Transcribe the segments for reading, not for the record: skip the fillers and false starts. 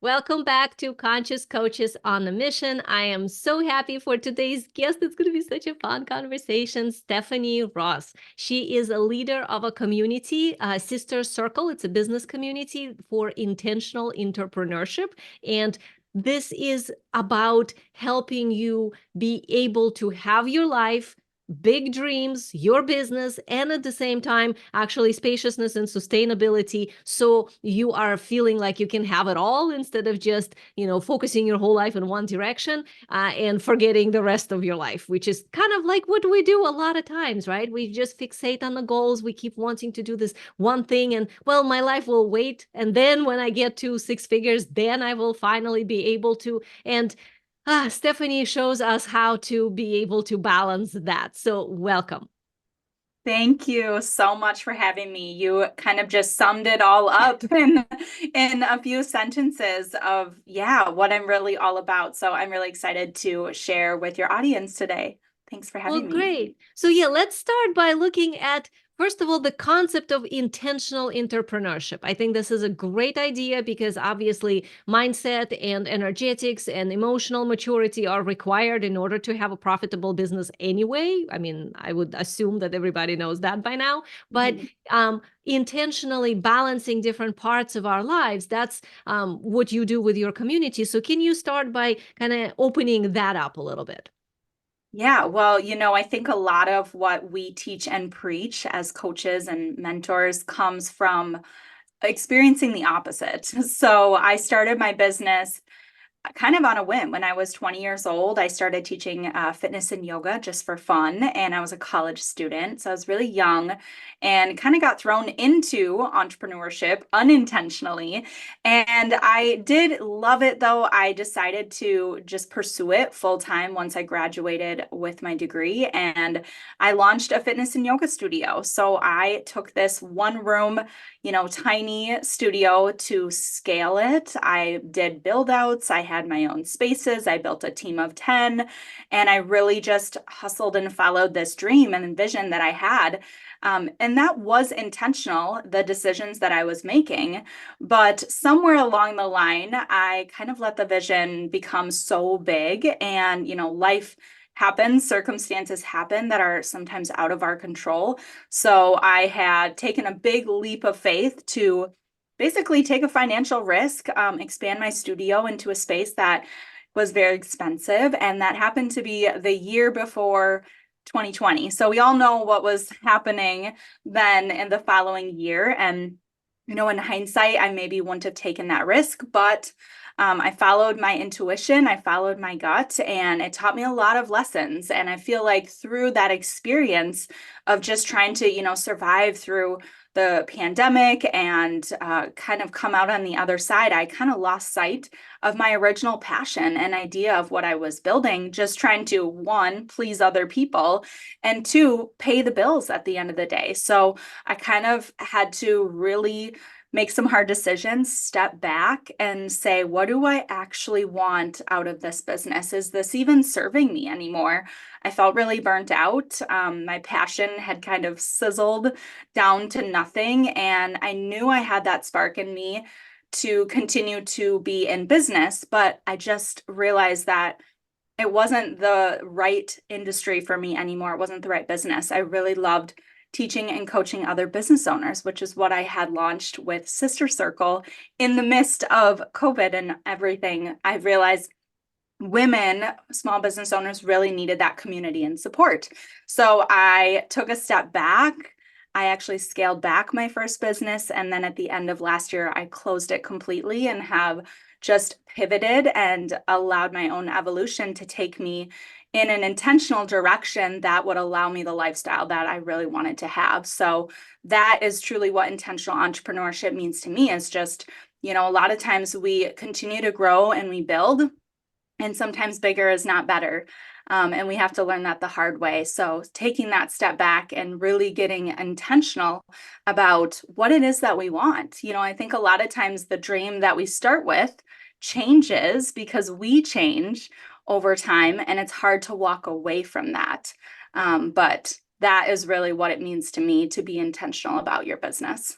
Welcome back to Conscious Coaches on a Mission. I am so happy for today's guest. It's going to be such a fun conversation. Stephanie Ross. She is a leader of a community, Sister Circle. It's a business community for intentional entrepreneurship. And this is about helping you be able to have your life, big dreams, your business, and at the same time, actually spaciousness and sustainability. So you are feeling like you can have it all instead of just, focusing your whole life in one direction and forgetting the rest of your life, which is kind of like what we do a lot of times, right? We just fixate on the goals. We keep wanting to do this one thing and, well, my life will wait. And then when I get to six figures, then I will finally be able to. And Stephanie shows us how to be able to balance that. So welcome. Thank you so much for having me. You kind of just summed it all up in a few sentences of, what I'm really all about. So I'm really excited to share with your audience today. Thanks for Well, having me. great. So let's start by looking at, first of all, the concept of intentional entrepreneurship. I think this is a great idea because obviously mindset and energetics and emotional maturity are required in order to have a profitable business anyway. I mean, I would assume that everybody knows that by now, but Mhm. intentionally balancing different parts of our lives, that's what you do with your community. So can you start by kind of opening that up a little bit? Yeah, well, I think a lot of what we teach and preach as coaches and mentors comes from experiencing the opposite. So I started my business kind of on a whim. When I was 20 years old, I started teaching fitness and yoga just for fun. And I was a college student. So I was really young and kind of got thrown into entrepreneurship unintentionally. And I did love it, though. I decided to just pursue it full time once I graduated with my degree. And I launched a fitness and yoga studio. So I took this one room, tiny studio to scale it. I did build outs. I had my own spaces. I built a team of 10, and I really just hustled and followed this dream and vision that I had. And that was intentional, the decisions that I was making. But somewhere along the line, I kind of let the vision become so big, and, life happens, circumstances happen that are sometimes out of our control. So I had taken a big leap of faith to basically take a financial risk, expand my studio into a space that was very expensive. And that happened to be the year before 2020. So we all know what was happening then in the following year. And, in hindsight, I maybe wouldn't have taken that risk, but I followed my intuition, I followed my gut, and it taught me a lot of lessons. And I feel like through that experience of just trying to, survive through the pandemic and kind of come out on the other side, I kind of lost sight of my original passion and idea of what I was building, just trying to, one, please other people, and two, pay the bills at the end of the day. So I kind of had to really make some hard decisions, step back and say, what do I actually want out of this business? Is this even serving me anymore? I felt really burnt out. My passion had kind of sizzled down to nothing. And I knew I had that spark in me to continue to be in business, but I just realized that it wasn't the right industry for me anymore. It wasn't the right business. I really loved teaching and coaching other business owners, which is what I had launched with Sister Circle in the midst of COVID and everything. I realized women, small business owners, really needed that community and support. So I took a step back. I actually scaled back my first business. And then at the end of last year, I closed it completely and have just pivoted and allowed my own evolution to take me in an intentional direction that would allow me the lifestyle that I really wanted to have. So that is truly what intentional entrepreneurship means to me, is just, a lot of times we continue to grow and we build, and sometimes bigger is not better. And we have to learn that the hard way. So taking that step back and really getting intentional about what it is that we want. I think a lot of times the dream that we start with changes because we change over time, and it's hard to walk away from that. But that is really what it means to me to be intentional about your business.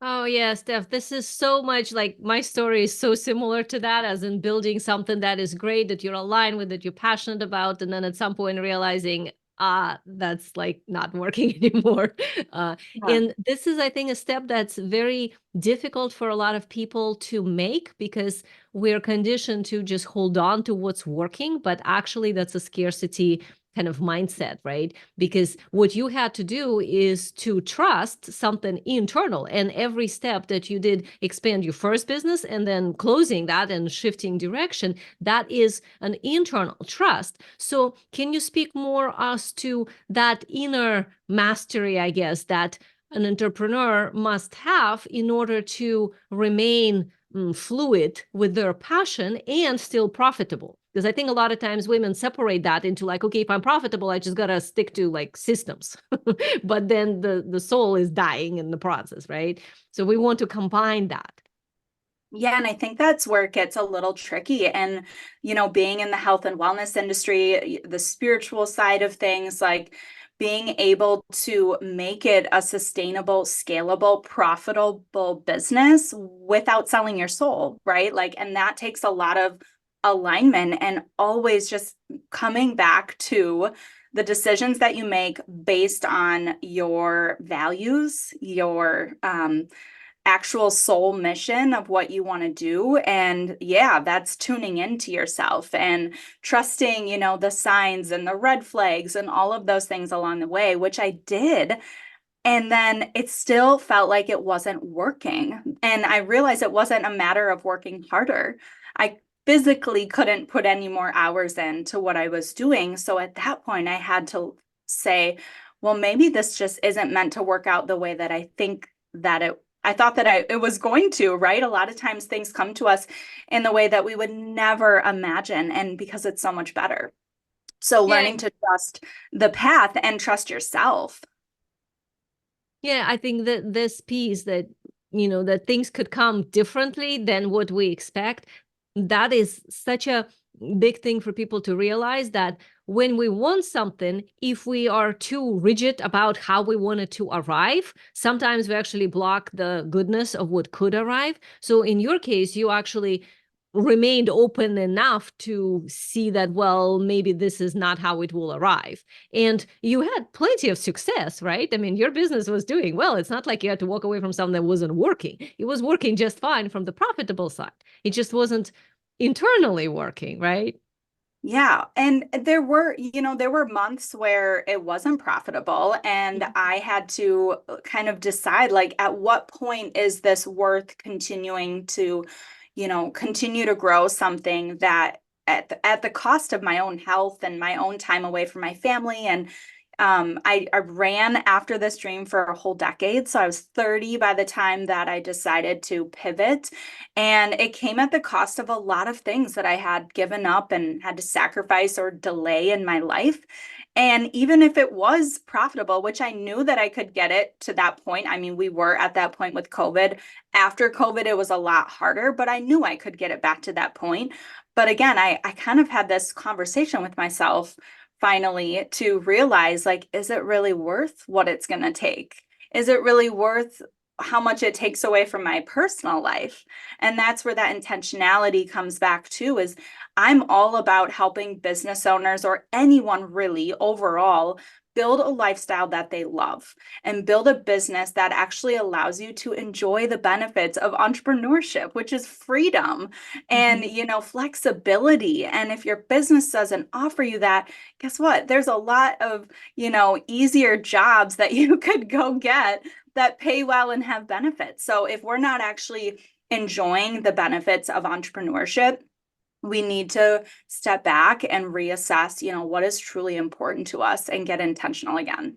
Oh yeah, Steph, this is so much like my story is so similar to that, as in building something that is great, that you're aligned with, that you're passionate about, and then at some point realizing, that's like not working anymore. Uh, Yeah. and this is, I think, a step that's very difficult for a lot of people to make because we're conditioned to just hold on to what's working, but actually that's a scarcity kind of mindset, right? Because what you had to do is to trust something internal, and every step that you did expand your first business and then closing that and shifting direction, that is an internal trust. So can you speak more as to that inner mastery, I guess, that an entrepreneur must have in order to remain fluid with their passion and still profitable? Because I think a lot of times women separate that into like, okay, if I'm profitable, I just gotta stick to like systems. But then the soul is dying in the process, right? So we want to combine that. Yeah, and I think that's where it gets a little tricky. And, being in the health and wellness industry, the spiritual side of things, like being able to make it a sustainable, scalable, profitable business without selling your soul, right? Like, and that takes a lot of alignment and always just coming back to the decisions that you make based on your values, your actual soul mission of what you want to do. And yeah, that's tuning into yourself and trusting, the signs and the red flags and all of those things along the way, which I did. And then it still felt like it wasn't working. And I realized it wasn't a matter of working harder. I physically couldn't put any more hours into what I was doing. So at that point, I had to say, well, maybe this just isn't meant to work out the way that I think that I thought that it was going to, right? A lot of times things come to us in the way that we would never imagine, and because it's so much better. So Yeah, learning to trust the path and trust yourself. yeah, I think that this piece that, that things could come differently than what we expect, that is such a big thing for people to realize, that when we want something, if we are too rigid about how we want it to arrive, sometimes we actually block the goodness of what could arrive. So in your case, you actually remained open enough to see that, well, maybe this is not how it will arrive. And you had plenty of success, right? I mean, your business was doing well. It's not like you had to walk away from something that wasn't working. It was working just fine from the profitable side. It just wasn't internally working, right? Yeah. And there were months where it wasn't profitable, and Mhm. I had to kind of decide, like, at what point is this worth continuing to, continue to grow something that at the cost of my own health and my own time away from my family. And I ran after this dream for a whole decade. So I was 30 by the time that I decided to pivot. And it came at the cost of a lot of things that I had given up and had to sacrifice or delay in my life. And even if it was profitable, which I knew that I could get it to that point, I mean, we were at that point with COVID. After COVID, it was a lot harder, but I knew I could get it back to that point. But again, I kind of had this conversation with myself finally to realize, like, is it really worth what it's going to take? Is it really worth how much it takes away from my personal life? And that's where that intentionality comes back to, is I'm all about helping business owners, or anyone really overall, build a lifestyle that they love and build a business that actually allows you to enjoy the benefits of entrepreneurship, which is freedom and, Mhm. flexibility. And if your business doesn't offer you that, guess what? There's a lot of, easier jobs that you could go get that pay well and have benefits. So if we're not actually enjoying the benefits of entrepreneurship, we need to step back and reassess, what is truly important to us and get intentional again.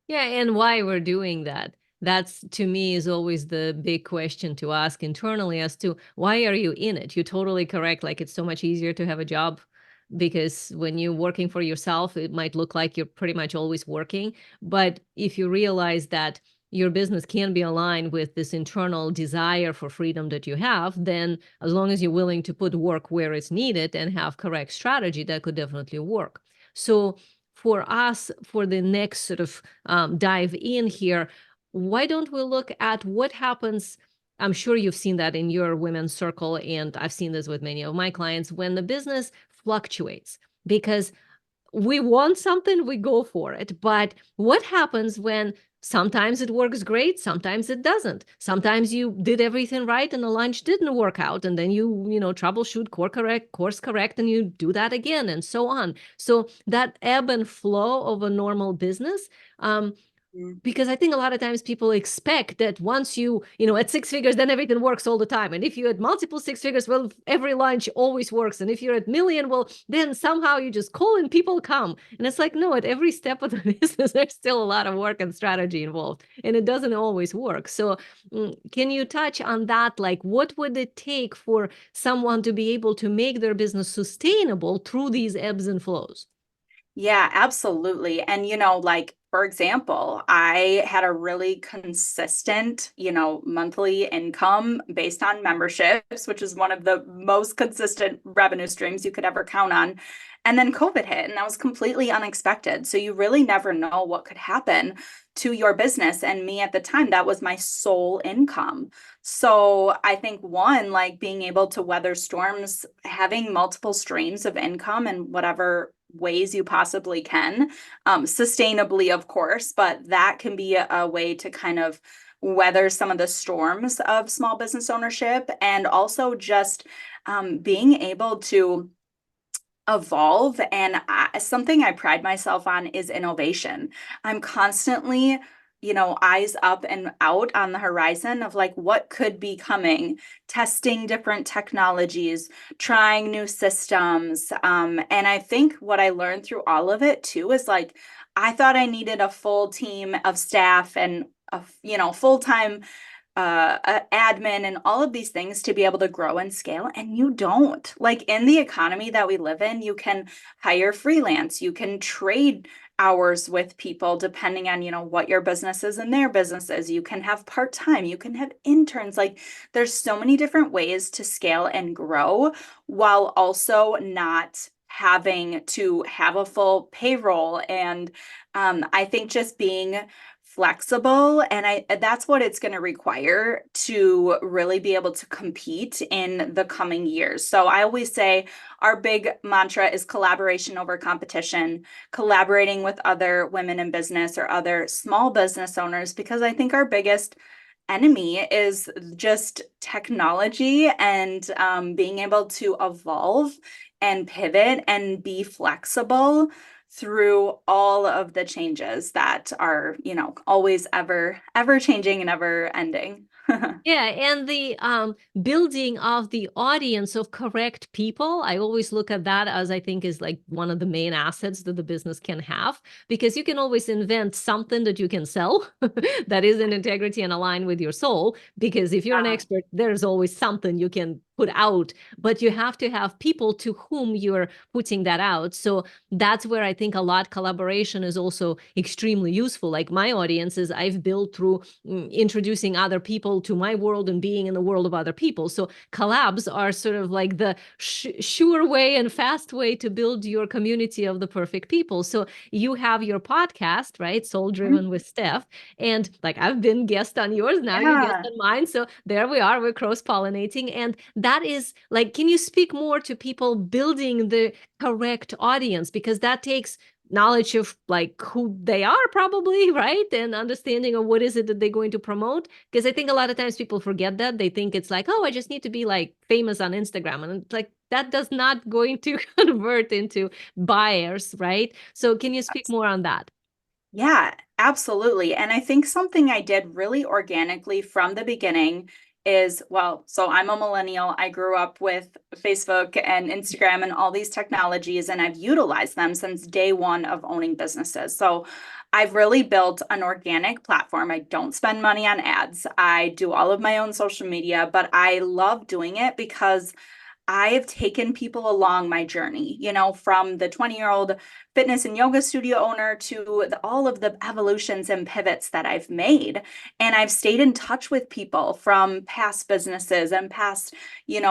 Yeah, and why we're doing that. That's, to me, is always the big question to ask internally, as to why are you in it? You're totally correct. Like, it's so much easier to have a job, because when you're working for yourself, it might look like you're pretty much always working. But if you realize that your business can be aligned with this internal desire for freedom that you have, then as long as you're willing to put work where it's needed and have correct strategy, that could definitely work. So for us, for the next sort of dive in here, why don't we look at what happens? I'm sure you've seen that in your women's circle, and I've seen this with many of my clients when the business fluctuates because we want something, we go for it. But what happens when sometimes it works great, sometimes it doesn't? Sometimes you did everything right and the lunch didn't work out, and then you troubleshoot, course correct, and you do that again, and so on. So that ebb and flow of a normal business, Mm. because I think a lot of times people expect that once at six figures, then everything works all the time. And if you had multiple six figures, well, every lunch always works. And if you're at million, well, then somehow you just call and people come. And it's like, no, at every step of the business, there's still a lot of work and strategy involved. And it doesn't always work. So can you touch on that? Like, what would it take for someone to be able to make their business sustainable through these ebbs and flows? Yeah, absolutely. And, like, for example, I had a really consistent, monthly income based on memberships, which is one of the most consistent revenue streams you could ever count on. And then COVID hit, and that was completely unexpected. So you really never know what could happen to your business. And me at the time, that was my sole income. So I think one, like being able to weather storms, having multiple streams of income in whatever ways you possibly can, sustainably, of course, but that can be a way to kind of weather some of the storms of small business ownership, and also just being able to evolve. And something I pride myself on is innovation. I'm constantly, eyes up and out on the horizon of like what could be coming, testing different technologies, trying new systems. And I think what I learned through all of it too is like, I thought I needed a full team of staff and a, full-time admin and all of these things to be able to grow and scale. And you don't. Like in the economy that we live in, you can hire freelance, you can trade hours with people depending on, what your business is and their business is. You can have part-time, you can have interns. Like there's so many different ways to scale and grow while also not having to have a full payroll. And I think just being flexible, and that's what it's going to require to really be able to compete in the coming years. So I always say our big mantra is collaboration over competition, collaborating with other women in business or other small business owners, because I think our biggest enemy is just technology and being able to evolve and pivot and be flexible through all of the changes that are, always ever changing and ever ending. Yeah, and the building of the audience of correct people, I always look at that as I think is like one of the main assets that the business can have, because you can always invent something that you can sell that is in integrity and aligned with your soul. Because if you're an Yeah. expert, there's always something you can put out, but you have to have people to whom you're putting that out. So that's where I think a lot collaboration is also extremely useful. Like my audiences, I've built through introducing other people to my world and being in the world of other people. So collabs are sort of like the sure way and fast way to build your community of the perfect people. So you have your podcast, right? Soul Driven with Steph. And like I've been guest on yours, now you guest Yeah. on mine. So there we are, we're cross-pollinating. And that is like, can you speak more to people building the correct audience? Because that takes knowledge of like who they are probably, right? And understanding of what is it that they're going to promote. Because I think a lot of times people forget that. They think it's like, oh, I just need to be like famous on Instagram. And it's like, that does not going to convert into buyers, right? So can you speak more on that? Yeah, absolutely. And I think something I did really organically from the beginning is, well, so I'm a millennial. I grew up with Facebook and Instagram and all these technologies, and I've utilized them since day one of owning businesses. So I've really built an organic platform. I don't spend money on ads. I do all of my own social media, but I love doing it because I have taken people along my journey, from the 20-year-old fitness and yoga studio owner to all of the evolutions and pivots that I've made. And I've stayed in touch with people from past businesses and past,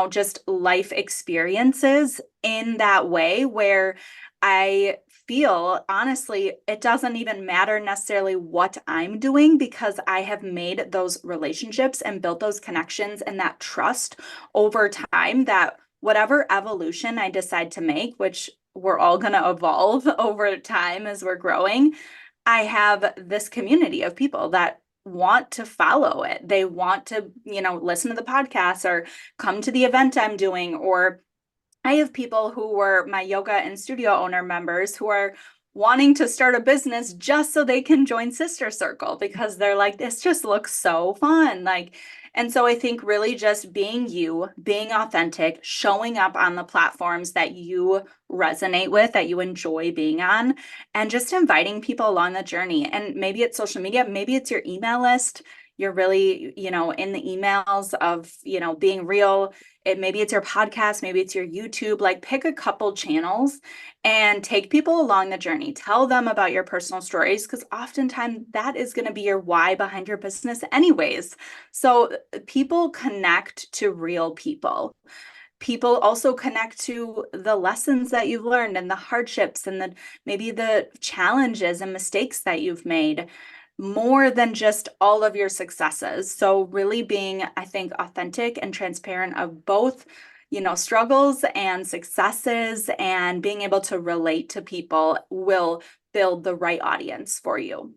just life experiences in that way where I feel, honestly, it doesn't even matter necessarily what I'm doing because I have made those relationships and built those connections and that trust over time that whatever evolution I decide to make, which we're all going to evolve over time as we're growing, I have this community of people that want to follow it. They want to, listen to the podcast or come to the event I'm doing, or I have people who were my yoga and studio owner members who are wanting to start a business just so they can join Sister Circle because they're like, this just looks so fun. And so I think really just being you, being authentic, showing up on the platforms that you resonate with, that you enjoy being on, and just inviting people along the journey. And maybe it's social media, maybe it's your email list. You're really, in the emails of, being real. Maybe it's your podcast, maybe it's your YouTube. Like pick a couple channels and take people along the journey. Tell them about your personal stories because oftentimes that is going to be your why behind your business anyways. So people connect to real people. People also connect to the lessons that you've learned and the hardships and maybe the challenges and mistakes that you've made more than just all of your successes. So really being, I think, authentic and transparent of both, struggles and successes and being able to relate to people will build the right audience for you.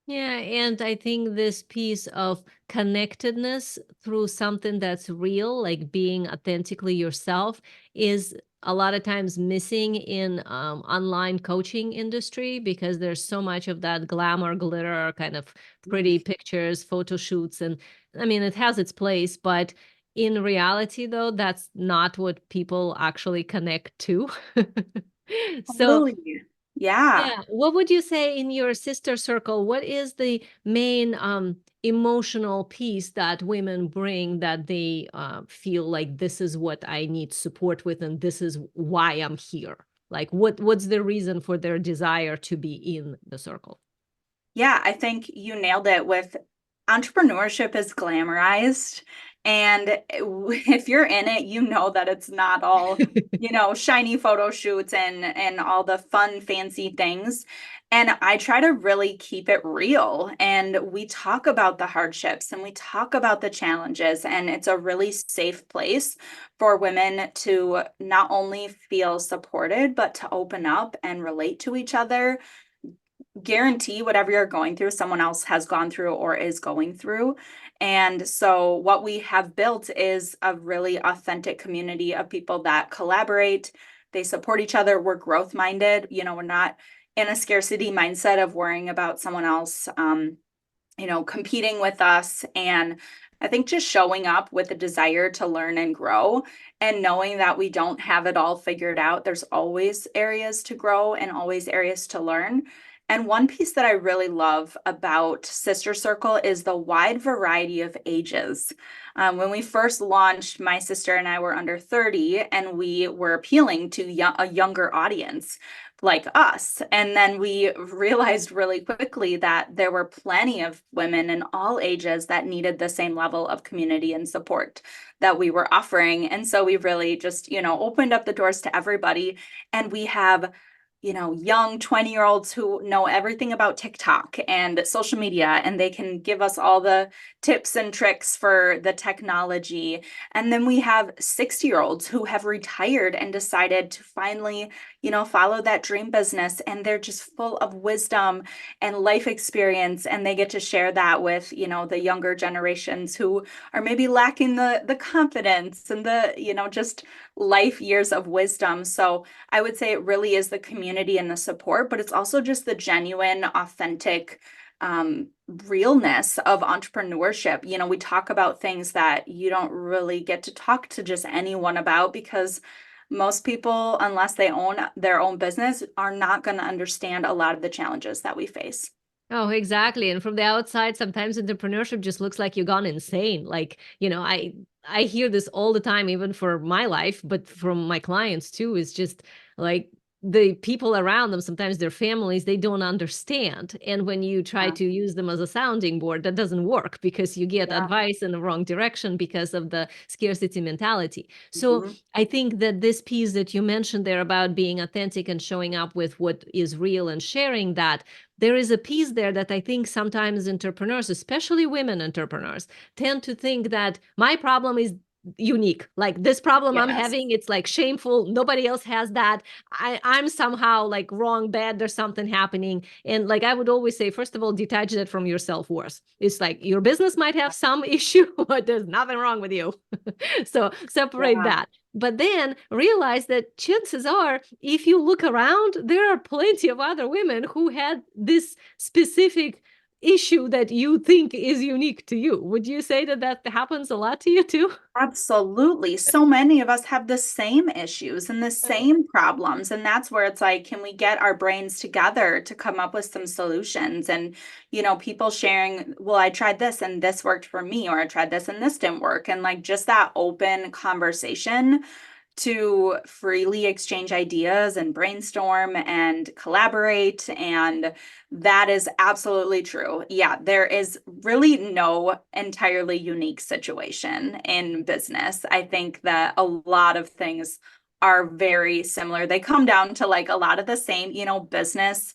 Yeah, and I think this piece of connectedness through something that's real, like being authentically yourself, is a lot of times missing in online coaching industry because there's so much of that glamour, glitter, kind of pretty pictures, photo shoots, and I mean it has its place, but in reality, though, that's not what people actually connect to. So Totally. Yeah. yeah. What would you say in your sister circle? What is the main emotional piece that women bring that they feel like this is what I need support with and this is why I'm here? Like what's the reason for their desire to be in the circle? Yeah, I think you nailed it with entrepreneurship is glamorized. And if you're in it, you know that it's not all, shiny photo shoots and all the fun, fancy things. And I try to really keep it real. And we talk about the hardships and we talk about the challenges. And it's a really safe place for women to not only feel supported, but to open up and relate to each other, guarantee whatever you're going through, someone else has gone through or is going through. And so, what we have built is a really authentic community of people that collaborate, they support each other, we're growth minded. We're not in a scarcity mindset of worrying about someone else, competing with us. And I think just showing up with a desire to learn and grow and knowing that we don't have it all figured out. There's always areas to grow and always areas to learn. And one piece that I really love about Sister Circle is the wide variety of ages. When we first launched, my sister and I were under 30, and we were appealing to a younger audience like us. And then we realized really quickly that there were plenty of women in all ages that needed the same level of community and support that we were offering. And so we really just, opened up the doors to everybody. And we have young 20-year-olds who know everything about TikTok and social media, and they can give us all the tips and tricks for the technology. And then we have 60-year-olds who have retired and decided to finally, follow that dream business, and they're just full of wisdom and life experience, and they get to share that with, the younger generations who are maybe lacking the confidence and the, just life years of wisdom. So I would say it really is the community and the support, but it's also just the genuine, authentic realness of entrepreneurship. We talk about things that you don't really get to talk to just anyone about because most people, unless they own their own business, are not going to understand a lot of the challenges that we face. Oh, exactly. And from the outside, sometimes entrepreneurship just looks like you've gone insane. Like, I hear this all the time, even for my life, but from my clients too. It's just like the people around them, sometimes their families, they don't understand. And when you try Yeah. to use them as a sounding board, that doesn't work because you get Yeah. advice in the wrong direction because of the scarcity mentality. So Mhm. I think that this piece that you mentioned there about being authentic and showing up with what is real and sharing that, there is a piece there that I think sometimes entrepreneurs, especially women entrepreneurs, tend to think that my problem is unique. Like this problem I'm Yes. having, it's like shameful. Nobody else has that. I'm somehow like wrong, bad. There's something happening. And like I would always say, first of all, detach that from your self-worth. It's like your business might have some issue, but there's nothing wrong with you. So separate Yeah. that. But then realize that chances are, if you look around, there are plenty of other women who had this specific issue that you think is unique to you. Would you say that that happens a lot to you too? Absolutely. So many of us have the same issues and the same problems. And that's where it's like, can we get our brains together to come up with some solutions? And, people sharing, well, I tried this and this worked for me, or I tried this and this didn't work. And like just that open conversation to freely exchange ideas and brainstorm and collaborate. And that is absolutely true. Yeah, there is really no entirely unique situation in business. I think that a lot of things are very similar. They come down to like a lot of the same, business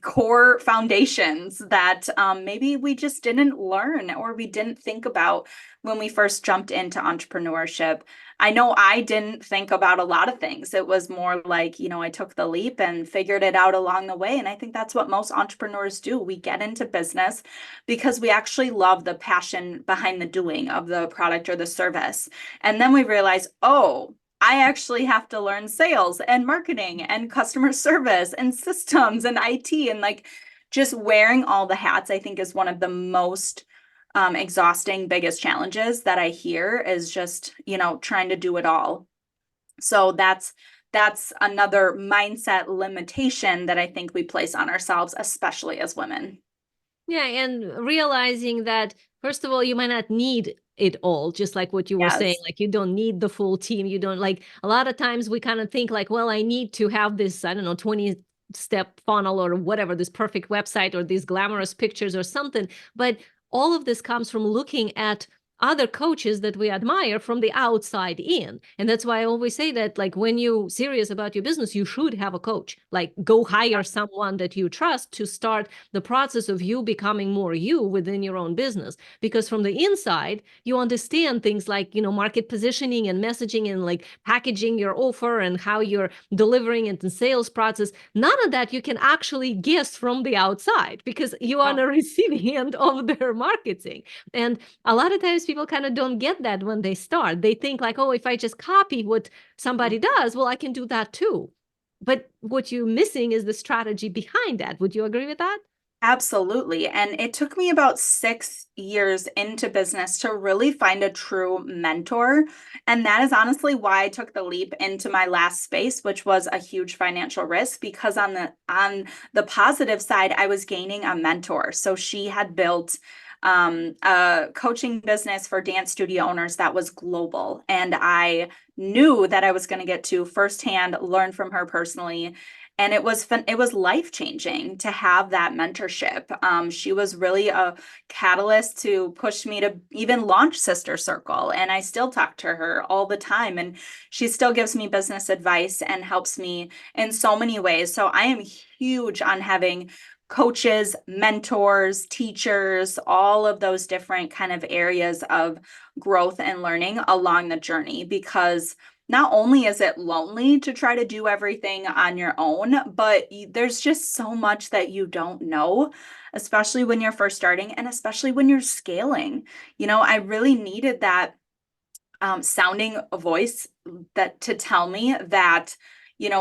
core foundations that maybe we just didn't learn or we didn't think about when we first jumped into entrepreneurship. I know I didn't think about a lot of things. It was more like, I took the leap and figured it out along the way. And I think that's what most entrepreneurs do. We get into business because we actually love the passion behind the doing of the product or the service. And then we realize, oh, I actually have to learn sales and marketing and customer service and systems and IT, and like just wearing all the hats, I think is one of the most exhausting, biggest challenges that I hear is just, trying to do it all. So that's another mindset limitation that I think we place on ourselves, especially as women. Yeah, and realizing that, first of all, you might not need it all, just like what you were saying. Yes. Like, you don't need the full team. You don't like a lot of times we kind of think, like, well, I need to have this, I don't know, 20-step funnel or whatever, this perfect website or these glamorous pictures or something. But all of this comes from looking at other coaches that we admire from the outside in. And that's why I always say that, like, when you're serious about your business, you should have a coach. Like, go hire someone that you trust to start the process of you becoming more you within your own business. Because from the inside, you understand things like, market positioning and messaging and like packaging your offer and how you're delivering it in sales process. None of that you can actually guess from the outside because you are on the receiving end of their marketing. And a lot of times people kind of don't get that when they start. They think like, oh, if I just copy what somebody does, well, I can do that too. But what you're missing is the strategy behind that. Would you agree with that? Absolutely. And it took me about 6 years into business to really find a true mentor. And that is honestly why I took the leap into my last space, which was a huge financial risk, because on the positive side, I was gaining a mentor. So she had built a coaching business for dance studio owners that was global. And I knew that I was going to get to firsthand learn from her personally, and it was fun. It was life changing to have that mentorship. She was really a catalyst to push me to even launch Sister Circle, and I still talk to her all the time, and she still gives me business advice and helps me in so many ways. So I am huge on having coaches, mentors, teachers, all of those different kind of areas of growth and learning along the journey, because not only is it lonely to try to do everything on your own, but there's just so much that you don't know, especially when you're first starting and especially when you're scaling. I really needed that sounding a voice that to tell me that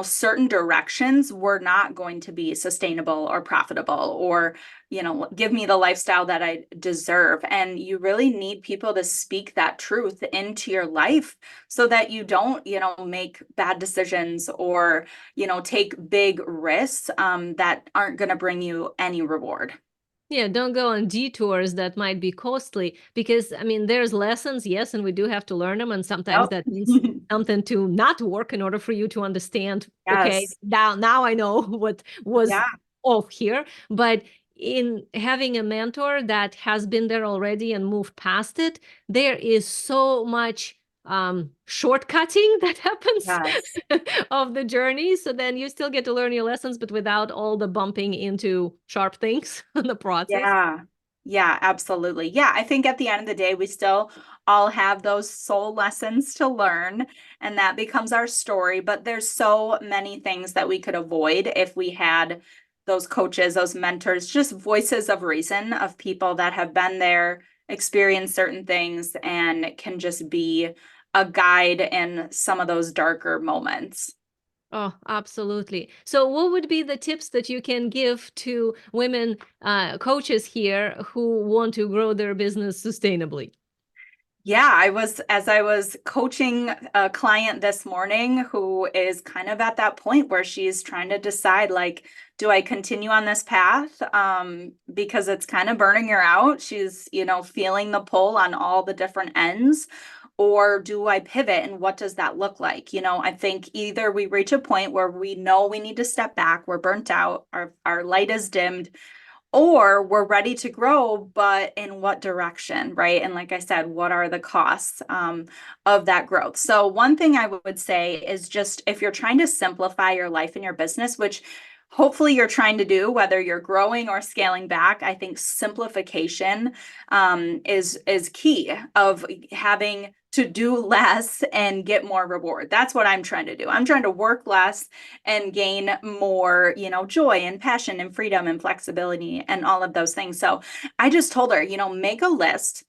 certain directions were not going to be sustainable or profitable, or give me the lifestyle that I deserve. And you really need people to speak that truth into your life so that you don't make bad decisions or take big risks that aren't going to bring you any reward. Yeah, don't go on detours that might be costly because, I mean, there's lessons, yes, and we do have to learn them. And sometimes Yep. that means something to not work in order for you to understand, okay, Yes. now I know what was Yeah. off here. But in having a mentor that has been there already and moved past it, there is so much shortcutting that happens Yes. of the journey. So then you still get to learn your lessons, but without all the bumping into sharp things in the process. Yeah. Yeah, absolutely. Yeah, I think at the end of the day, we still all have those soul lessons to learn, and that becomes our story. But there's so many things that we could avoid if we had those coaches, those mentors, just voices of reason of people that have been there, experienced certain things, and can just be a guide in some of those darker moments. Oh, absolutely. So, what would be the tips that you can give to women coaches here who want to grow their business sustainably? Yeah, as I was coaching a client this morning who is kind of at that point where she's trying to decide, like, do I continue on this path? Because it's kind of burning her out. She's, feeling the pull on all the different ends. Or do I pivot, and what does that look like? I think either we reach a point where we know we need to step back, we're burnt out, our light is dimmed, or we're ready to grow, but in what direction, right? And like I said, what are the costs of that growth? So one thing I would say is, just if you're trying to simplify your life and your business, which hopefully you're trying to do, whether you're growing or scaling back, I think simplification is key of having to do less and get more reward. That's what I'm trying to do. I'm trying to work less and gain more, joy and passion and freedom and flexibility and all of those things. So I just told her, make a list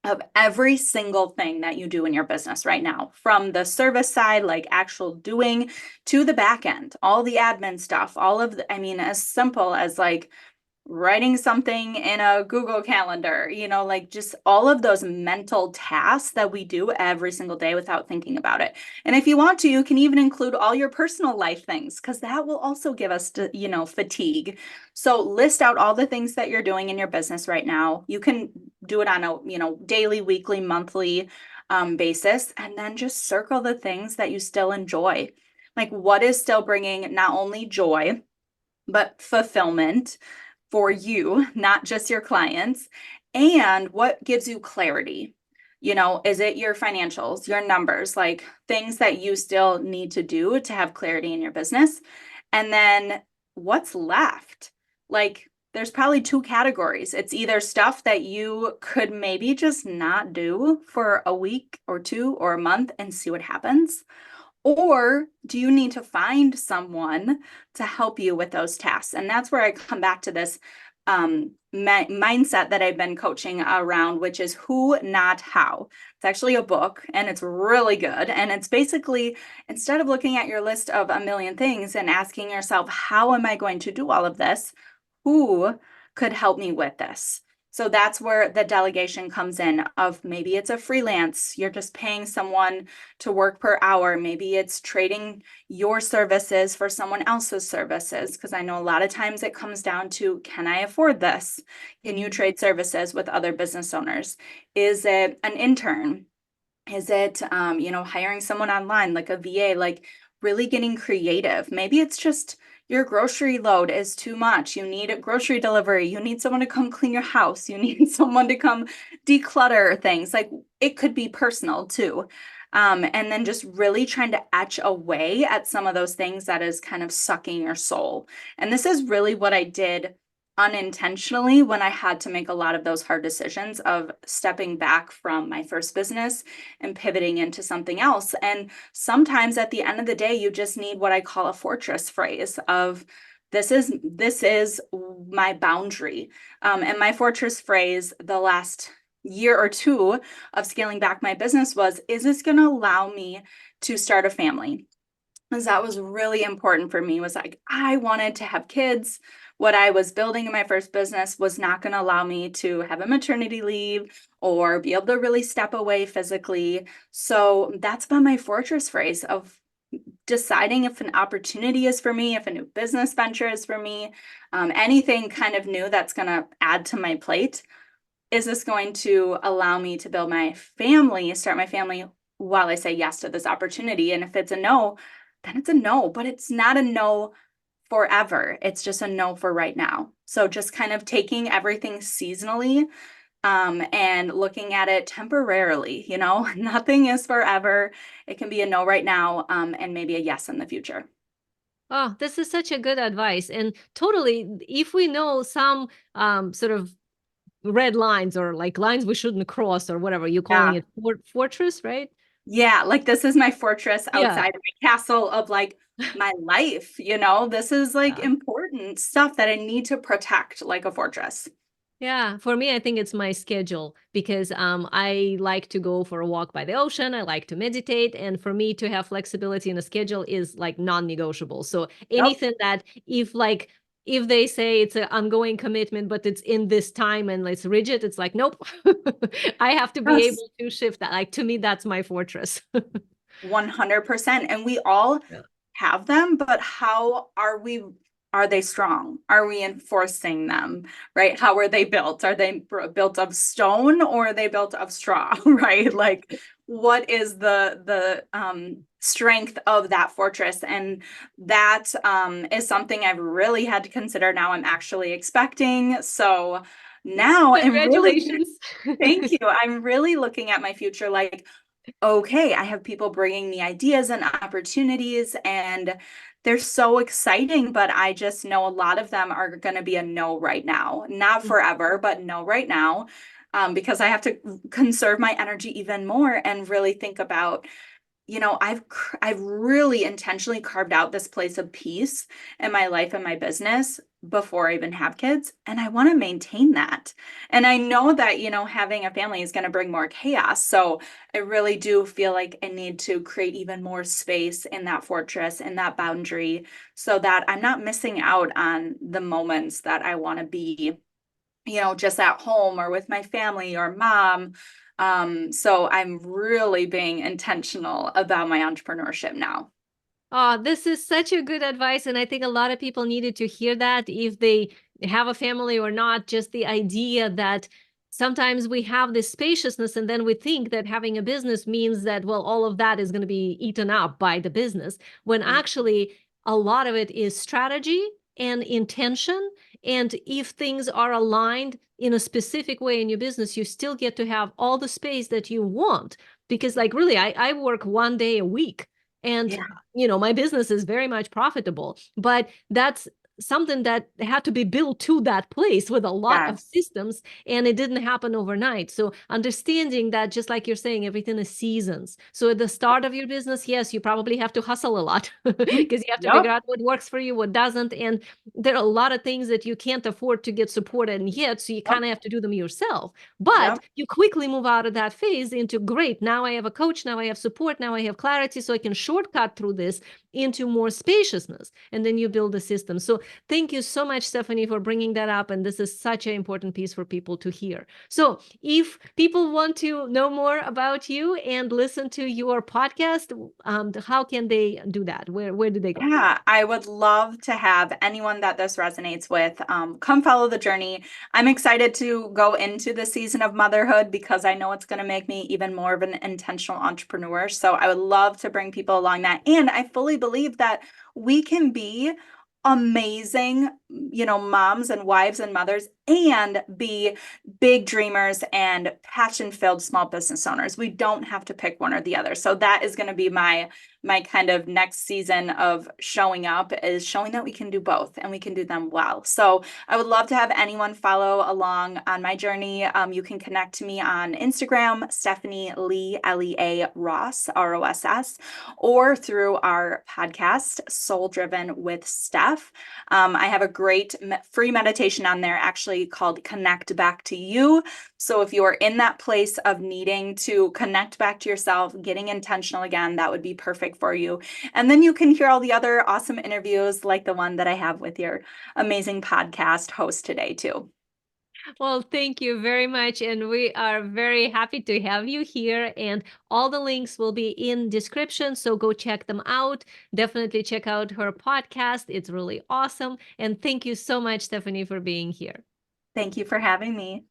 of every single thing that you do in your business right now, from the service side, like actual doing, to the back end, all the admin stuff, all of the, I mean, as simple as like writing something in a Google Calendar, like just all of those mental tasks that we do every single day without thinking about it. And if you want to, you can even include all your personal life things, because that will also give us, fatigue. So list out all the things that you're doing in your business right now. You can do it on a, daily, weekly, monthly basis, and then just circle the things that you still enjoy. Like, what is still bringing not only joy, but fulfillment for you, not just your clients, and what gives you clarity. Is it your financials, your numbers, like things that you still need to do to have clarity in your business? And then what's left? Like, there's probably two categories. It's either stuff that you could maybe just not do for a week or two or a month and see what happens. Or do you need to find someone to help you with those tasks? And that's where I come back to this mindset that I've been coaching around, which is who, not how. It's actually a book, and it's really good. And it's basically, instead of looking at your list of a million things and asking yourself, how am I going to do all of this? Who could help me with this? So that's where the delegation comes in, of maybe it's a freelance, you're just paying someone to work per hour. Maybe it's trading your services for someone else's services, because I know a lot of times it comes down to, can I afford this? Can you trade services with other business owners? Is it an intern? Is it, hiring someone online, like a VA, like really getting creative? Maybe it's just your grocery load is too much. You need a grocery delivery. You need someone to come clean your house. You need someone to come declutter things. Like, it could be personal too. And then just really trying to etch away at some of those things that is kind of sucking your soul. And this is really what I did unintentionally when I had to make a lot of those hard decisions of stepping back from my first business and pivoting into something else. And sometimes at the end of the day, you just need what I call a fortress phrase of, this is my boundary. And my fortress phrase the last year or two of scaling back my business was, is this going to allow me to start a family? Because that was really important for me, was like, I wanted to have kids. What I was building in my first business was not going to allow me to have a maternity leave or be able to really step away physically. So that's been my fortress phrase of deciding if an opportunity is for me, if a new business venture is for me, anything kind of new that's going to add to my plate. Is this going to allow me to build my family, start my family while I say yes to this opportunity. And if it's a no, then it's a no, but it's not a no forever. It's just a no for right now. So just kind of taking everything seasonally, and looking at it temporarily, nothing is forever. It can be a no right now, and maybe a yes in the future. Oh, this is such a good advice. And totally, if we know some sort of red lines or like lines we shouldn't cross or whatever, you're calling Yeah. it fortress, right? Yeah, like this is my fortress Yeah. outside of my castle of like my life. This is like Yeah. important stuff that I need to protect like a fortress. Yeah, for me, I think it's my schedule because I like to go for a walk by the ocean. I like to meditate, and for me to have flexibility in a schedule is like non-negotiable. So Yep. anything that if they say it's an ongoing commitment, but it's in this time and it's rigid, it's like nope. I have to be Yes. able to shift that. Like to me, that's my fortress. 100%. And we all Yeah. have them, but how are they strong? Are we enforcing them, right? How are they built? Are they built of stone or are they built of straw, right? Like what is the strength of that fortress? And that is something I've really had to consider now. I'm actually expecting. So now I'm really, Congratulations. thank you. I'm really looking at my future like, okay, I have people bringing me ideas and opportunities, and they're so exciting, but I just know a lot of them are going to be a no right now. Not forever, but no right now, because I have to conserve my energy even more and really think about I've really intentionally carved out this place of peace in my life and my business before I even have kids, and I want to maintain that. And I know that, having a family is going to bring more chaos. So I really do feel like I need to create even more space in that fortress, in that boundary, so that I'm not missing out on the moments that I want to be just at home or with my family or mom. So I'm really being intentional about my entrepreneurship now. Oh, this is such a good advice. And I think a lot of people needed to hear that if they have a family or not, just the idea that sometimes we have this spaciousness and then we think that having a business means that, well, all of that is going to be eaten up by the business, when actually a lot of it is strategy and intention. And if things are aligned in a specific way in your business, you still get to have all the space that you want. Because, like, really, I work 1 day a week. And Yeah. my business is very much profitable, but that's something that had to be built to that place with a lot of Yes. systems, and it didn't happen overnight. So understanding that, just like you're saying, everything is seasons. So at the start of your business, yes, you probably have to hustle a lot Mhm. because you have to figure Yep. out what works for you, what doesn't, and there are a lot of things that you can't afford to get supported and yet, so you Yep. kind of have to do them yourself. But Yep. you quickly move out of that phase into great, now I have a coach, now I have support, now I have clarity, so I can shortcut through this into more spaciousness, and then you build a system. So thank you so much, Stephanie, for bringing that up, and this is such an important piece for people to hear. So if people want to know more about you and listen to your podcast, how can they do that? Where do they go? Yeah, I would love to have anyone that this resonates with come follow the journey. I'm excited to go into the season of motherhood because I know it's going to make me even more of an intentional entrepreneur. So I would love to bring people along that. And I fully believe that we can be amazing, moms and wives and mothers and be big dreamers and passion-filled small business owners. We don't have to pick one or the other. So that is going to be my kind of next season of showing up, is showing that we can do both and we can do them well. So I would love to have anyone follow along on my journey. You can connect to me on Instagram, Stephanie Lee, Lea Ross, ROSS, or through our podcast, Soul Driven with Steph. I have a great free meditation on there actually called Connect Back to You. So if you are in that place of needing to connect back to yourself, getting intentional again, that would be perfect for you. And then you can hear all the other awesome interviews like the one that I have with your amazing podcast host today too. Well, thank you very much. And we are very happy to have you here. And all the links will be in description. So go check them out. Definitely check out her podcast. It's really awesome. And thank you so much, Stephanie, for being here. Thank you for having me.